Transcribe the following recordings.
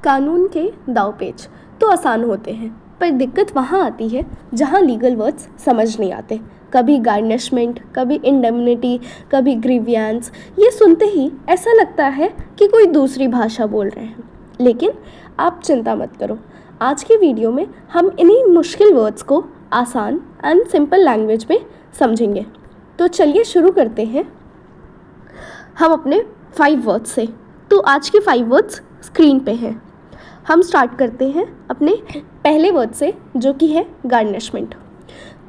कानून के दांवपेच तो आसान होते हैं, पर दिक्कत वहाँ आती है जहाँ लीगल वर्ड्स समझ नहीं आते। कभी गार्निशमेंट, कभी इंडेमनिटी, कभी ग्रीवियंस। ये सुनते ही ऐसा लगता है कि कोई दूसरी भाषा बोल रहे हैं। लेकिन आप चिंता मत करो, आज की वीडियो में हम इन्हीं मुश्किल वर्ड्स को आसान एंड सिंपल लैंग्वेज में समझेंगे। तो चलिए शुरू करते हैं हम अपने 5 वर्ड्स से। तो आज के 5 वर्ड्स स्क्रीन पे हैं। हम स्टार्ट करते हैं अपने पहले वर्ड से, जो कि है गार्निशमेंट।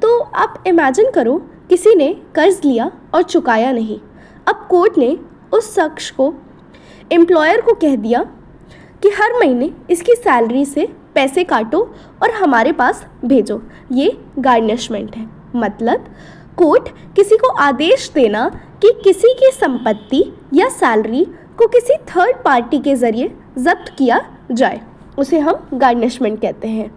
तो आप इमेजिन करो, किसी ने कर्ज लिया और चुकाया नहीं। अब कोर्ट ने उस शख्स को, एम्प्लॉयर को कह दिया कि हर महीने इसकी सैलरी से पैसे काटो और हमारे पास भेजो। ये गार्निशमेंट है। मतलब कोर्ट किसी को आदेश देना कि किसी की संपत्ति या सैलरी को किसी थर्ड पार्टी के ज़रिए जब्त किया जाए, उसे हम गार्निशमेंट कहते हैं।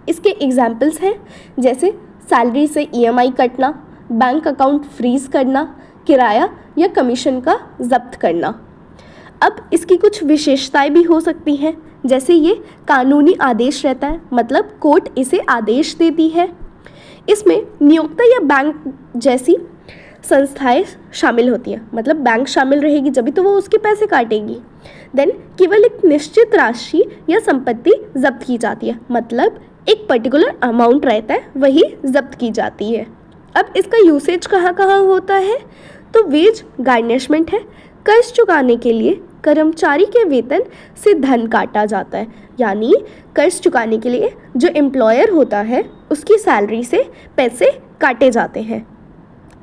इसके एग्जाम्पल्स हैं जैसे सैलरी से EMI कटना, बैंक अकाउंट फ्रीज करना, किराया या कमीशन का जब्त करना। अब इसकी कुछ विशेषताएं भी हो सकती हैं, जैसे ये कानूनी आदेश रहता है, मतलब कोर्ट इसे आदेश देती है। इसमें नियोक्ता या बैंक जैसी संस्थाएं शामिल होती हैं, मतलब बैंक शामिल रहेगी जभी तो वो उसके पैसे काटेगी। देन केवल एक निश्चित राशि या संपत्ति जब्त की जाती है, मतलब एक पर्टिकुलर अमाउंट रहता है, वही जब्त की जाती है। अब इसका यूसेज कहाँ कहाँ होता है? तो वेज गार्निशमेंट है। कर्ज चुकाने के लिए कर्मचारी के वेतन से धन काटा जाता है, यानी कर्ज चुकाने के लिए जो एम्प्लॉयर होता है उसकी सैलरी से पैसे काटे जाते हैं।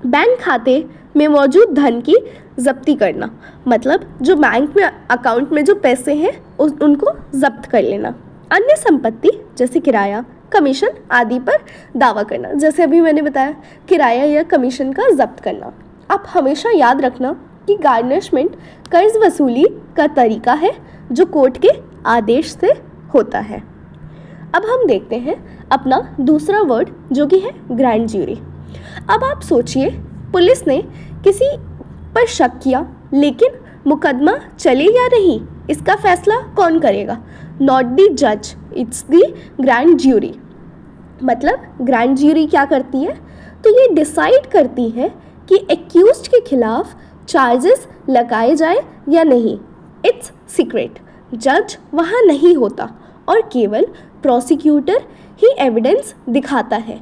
बैंक खाते में मौजूद धन की जब्ती करना, मतलब जो बैंक में अकाउंट में जो पैसे हैं उनको जब्त कर लेना। अन्य संपत्ति जैसे किराया, कमीशन आदि पर दावा करना, जैसे अभी मैंने बताया, किराया या कमीशन का जब्त करना। आप हमेशा याद रखना कि गार्निशमेंट कर्ज वसूली का तरीका है जो कोर्ट के आदेश से होता है। अब हम देखते हैं अपना दूसरा वर्ड, जो कि है ग्रैंड ज्यूरी। अब आप सोचिए, पुलिस ने किसी पर शक किया, लेकिन मुकदमा चले या नहीं, इसका फैसला कौन करेगा? नॉट द जज, इट्स द ग्रैंड ज्यूरी। मतलब ग्रैंड ज्यूरी क्या करती है? तो ये डिसाइड करती है कि एक्यूज्ड के खिलाफ चार्जेस लगाए जाए या नहीं। इट्स सीक्रेट, जज वहाँ नहीं होता और केवल प्रोसिक्यूटर ही एविडेंस दिखाता है।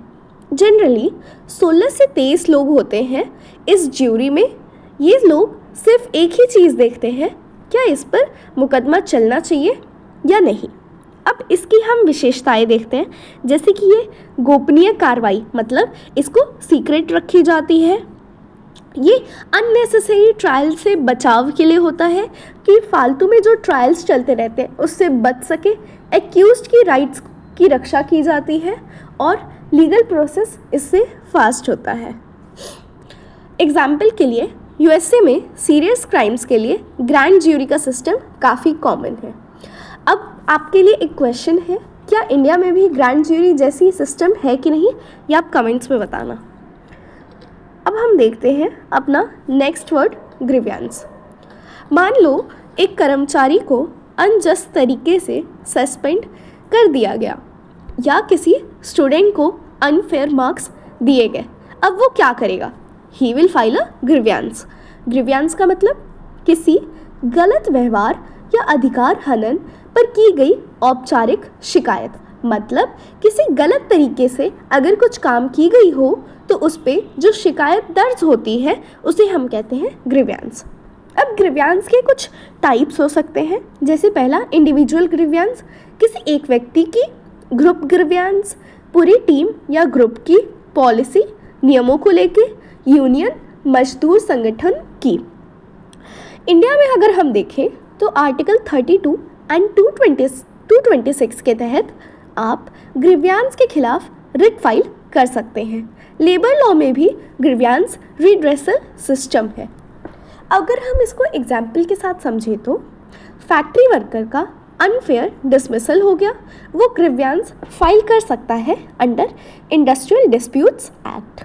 जनरली 16 से 23 लोग होते हैं इस ज्यूरी में। ये लोग सिर्फ एक ही चीज़ देखते हैं, क्या इस पर मुकदमा चलना चाहिए या नहीं। अब इसकी हम विशेषताएं देखते हैं, जैसे कि ये गोपनीय कार्रवाई, मतलब इसको सीक्रेट रखी जाती है। ये अननेसेसरी ट्रायल से बचाव के लिए होता है कि फालतू में जो ट्रायल्स चलते रहते हैं उससे बच सके। एक्यूज्ड की राइट्स की रक्षा की जाती है और लीगल प्रोसेस इससे फास्ट होता है। एग्जाम्पल के लिए USA में सीरियस क्राइम्स के लिए ग्रैंड ज्यूरी का सिस्टम काफ़ी कॉमन है। अब आपके लिए एक क्वेश्चन है, क्या इंडिया में भी ग्रैंड ज्यूरी जैसी सिस्टम है कि नहीं, ये आप कमेंट्स में बताना। अब हम देखते हैं अपना नेक्स्ट वर्ड, ग्रीवियंस। मान लो एक कर्मचारी को अनजस्ट तरीके से सस्पेंड कर दिया गया या किसी स्टूडेंट को अनफेयर मार्क्स दिए गए। अब वो क्या करेगा? He will file a grievance. Grievance का मतलब किसी गलत व्यवहार या अधिकार हनन पर की गई औपचारिक शिकायत। मतलब किसी गलत तरीके से अगर कुछ काम की गई हो तो उस पर जो शिकायत दर्ज होती है उसे हम कहते हैं ग्रीवियंस। अब ग्रीवियंस के कुछ टाइप्स हो सकते हैं, जैसे पहला इंडिविजुअल ग्रीवियंस, किसी एक व्यक्ति की। ग्रुप ग्रीवियंस, पूरी टीम या ग्रुप की पॉलिसी नियमों को लेके। यूनियन, मजदूर संगठन की। इंडिया में अगर हम देखें तो आर्टिकल 32 एंड 226 के तहत आप ग्रीवियंस के खिलाफ रिट फाइल कर सकते हैं। लेबर लॉ में भी ग्रीवियंस रिड्रेसल सिस्टम है। अगर हम इसको एग्जाम्पल के साथ समझें तो फैक्ट्री वर्कर का अनफेयर डिसमिसल हो गया, वो ग्रीवियंस फाइल कर सकता है अंडर इंडस्ट्रियल डिस्प्यूट्स एक्ट।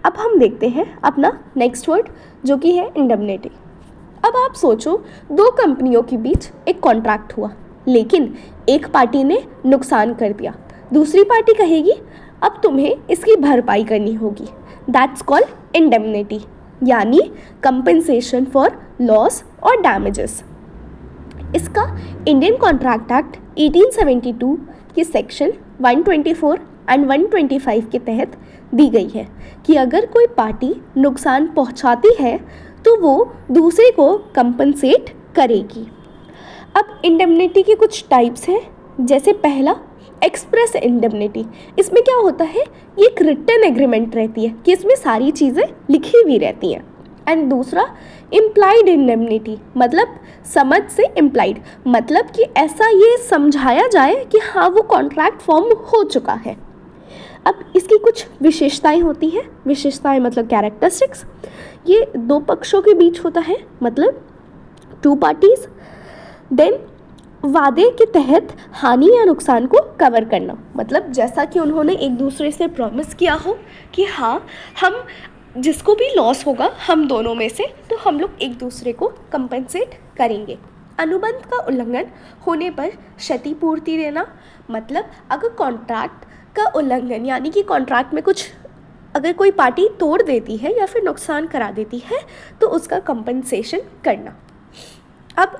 अब हम देखते हैं अपना नेक्स्ट वर्ड, जो कि है इंडेमनिटी। अब आप सोचो, दो कंपनियों के बीच एक कॉन्ट्रैक्ट हुआ, लेकिन एक पार्टी ने नुकसान कर दिया, दूसरी पार्टी कहेगी अब तुम्हें इसकी भरपाई करनी होगी। दैट्स कॉल्ड इंडेमनिटी, यानी कंपनसेशन फॉर लॉस और डैमेजेस। इसका इंडियन कॉन्ट्रैक्ट एक्ट 1872 के सेक्शन 124 एंड 125 के तहत दी गई है कि अगर कोई पार्टी नुकसान पहुंचाती है तो वो दूसरे को कंपनसेट करेगी। अब इंडेमनिटी के कुछ टाइप्स हैं, जैसे पहला एक्सप्रेस इंडेमनिटी। इसमें क्या होता है, ये एक रिटन एग्रीमेंट रहती है कि इसमें सारी चीज़ें लिखी हुई रहती हैं। एंड दूसरा इम्प्लाइड इंडेमनिटी, मतलब समझ से इम्प्लाइड, मतलब कि ऐसा ये समझाया जाए कि हाँ वो कॉन्ट्रैक्ट फॉर्म हो चुका है। अब इसकी कुछ विशेषताएं होती हैं, विशेषताएं मतलब कैरेक्टरिस्टिक्स। ये दो पक्षों के बीच होता है, मतलब टू पार्टीज। देन वादे के तहत हानि या नुकसान को कवर करना, मतलब जैसा कि उन्होंने एक दूसरे से प्रॉमिस किया हो कि हाँ हम जिसको भी लॉस होगा हम दोनों में से, तो हम लोग एक दूसरे को कंपनसेट करेंगे। अनुबंध का उल्लंघन होने पर क्षतिपूर्ति देना, मतलब अगर कॉन्ट्रैक्ट का उल्लंघन यानी कि कॉन्ट्रैक्ट में कुछ अगर कोई पार्टी तोड़ देती है या फिर नुकसान करा देती है तो उसका कंपनसेशन करना। अब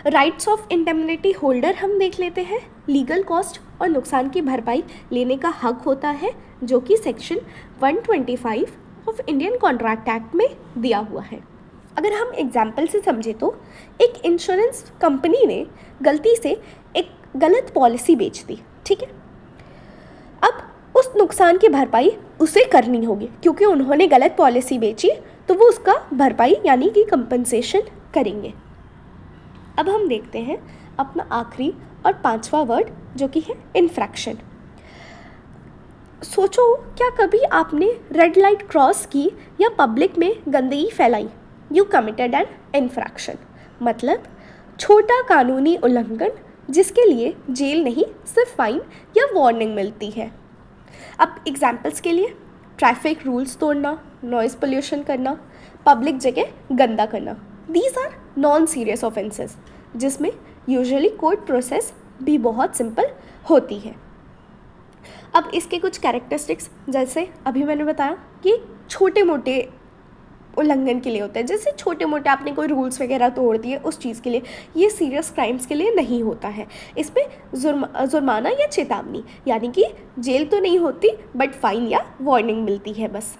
राइट्स ऑफ इंडेमनिटी होल्डर हम देख लेते हैं। लीगल कॉस्ट और नुकसान की भरपाई लेने का हक होता है, जो कि section 125 of Indian contract act में दिया हुआ है। अगर हम एग्जाम्पल से समझे तो एक इंश्योरेंस कंपनी ने गलती से एक गलत पॉलिसी बेच दी, ठीक है। अब उस नुकसान की भरपाई उसे करनी होगी, क्योंकि उन्होंने गलत पॉलिसी बेची तो वो उसका भरपाई यानी कि कंपनसेशन करेंगे। अब हम देखते हैं अपना आखिरी और पांचवा वर्ड, जो कि है इन्फ्रैक्शन। सोचो, क्या कभी आपने रेड लाइट क्रॉस की या पब्लिक में गंदगी फैलाई? यू कमिटेड एन इन्फ्रैक्शन, मतलब छोटा कानूनी उल्लंघन जिसके लिए जेल नहीं सिर्फ फाइन या वार्निंग मिलती है। अब एग्जाम्पल्स के लिए ट्रैफिक रूल्स तोड़ना, नॉइज़ पोल्यूशन करना, पब्लिक जगह गंदा करना, these are non serious offences जिसमें यूजुअली कोर्ट प्रोसेस भी बहुत सिंपल होती है। अब इसके कुछ कैरेक्टरिस्टिक्स, जैसे अभी मैंने बताया कि छोटे मोटे उल्लंघन के लिए होता है, जैसे छोटे मोटे आपने कोई रूल्स वगैरह तोड़ दिए उस चीज़ के लिए, ये सीरियस क्राइम्स के लिए नहीं होता है। इसमें जुर्माना या चेतावनी यानी कि जेल तो नहीं होती बट फाइन या वार्निंग मिलती है बस।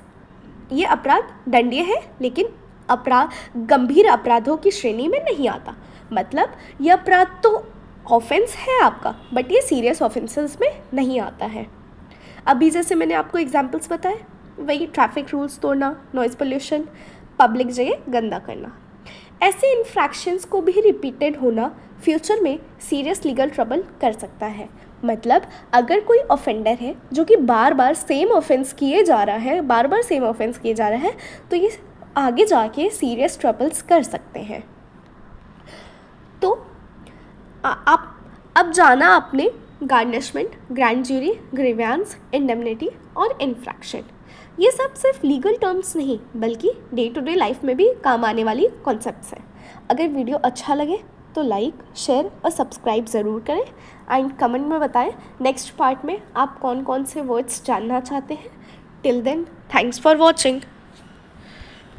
ये अपराध दंडनीय है लेकिन गंभीर अपराधों की श्रेणी में नहीं आता, मतलब ये अपराध तो ऑफेंस है आपका बट ये सीरियस ऑफेंसेस में नहीं आता है। अभी जैसे मैंने आपको एग्जांपल्स बताए, वही ट्रैफिक रूल्स तोड़ना, नॉइज़ पोल्यूशन, पब्लिक जगह गंदा करना। ऐसे इन्फ्रैक्शंस को भी रिपीटेड होना फ्यूचर में सीरियस लीगल ट्रबल कर सकता है। मतलब अगर कोई ऑफेंडर है जो कि बार बार सेम ऑफेंस किए जा रहा है, तो ये आगे जाके सीरियस ट्रबल्स कर सकते हैं। तो आप अब जाना आपने garnishment, grand jury, grievance, indemnity और इन्फ्रैक्शन। ये सब सिर्फ लीगल टर्म्स नहीं बल्कि डे टू डे लाइफ में भी काम आने वाली कॉन्सेप्ट्स हैं। अगर वीडियो अच्छा लगे तो लाइक, शेयर और सब्सक्राइब ज़रूर करें एंड कमेंट में बताएं नेक्स्ट पार्ट में आप कौन कौन से वर्ड्स जानना चाहते हैं। Till then, thanks for watching.